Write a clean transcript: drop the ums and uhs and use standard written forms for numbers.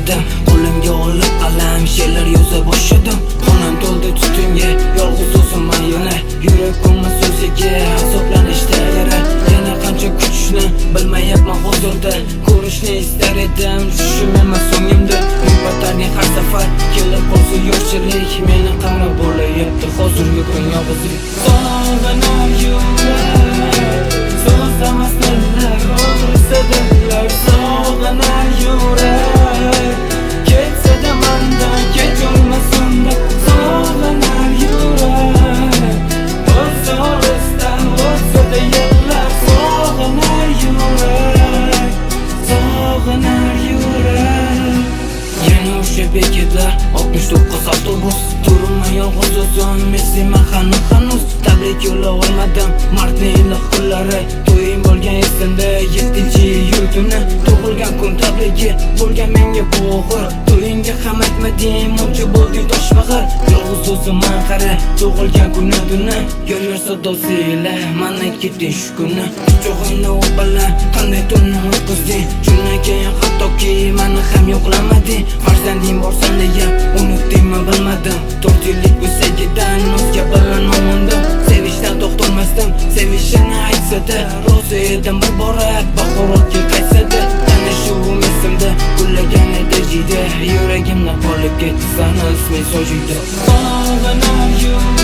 boshladim. Qo'limga olib qalam she'rlar yoza boshladim. Xonam to'ldi tutunga, yolg'iz o'zimman yana. Yurak ko'ngil so'ziga azoblanishda yara. Yana qancha kutishni bilmayapman hozirda. Ko'rishni istar edim, tushishim emas so'ngimda. Yo'qotarning har safar kelib qolsa yo'qchilik meni qamrab bo'layapti hozirgi kun yolg'izlik. Sog'inam yurak, so'zlamas tillar, og'risa dillar. Sog'inar yurak, ketsa-da mandan, kecholmas unda. Sog'inar yurak, o'z olisdan o'tsa-da yillar. Sog'inar yurak, sog'inar yurak. Yana o'sha bekatlar 69 avtobus. Turibman yolg'iz o'zim, mesiman hanuz. Tabrik yo'la olmadim martni iliq kunlari. To'yim bo'lgan esimda 7-iyul kuni. Tug'ilgan kun tabrigi bo'lgan menga bu og'ir. To'yingga ham aytmading, muncha bo'lding toshbag'ir. Yolg'iz o'zimman qara, tug'ilgan kuni tuni. Yor sadosi ila mana ketding shu kuni. Quchog'ingni u bilan qanday tunni o'tkazding. Shundan keyin hattoki meni ham yo'qlamading. Farzanding borsan deya unutdingmi bilmadim. 4 yillik bu sevgidan o'zga bilan omondim. Sevishdan to'xtalmasdim, sevishini aytsa-da rozi edim bir bora bahorotga qaytsa-da. Ana shu esimda gullagan edi jida. Yuragimda qolib ketdi sana isming so'jida. Sog'inam yurak.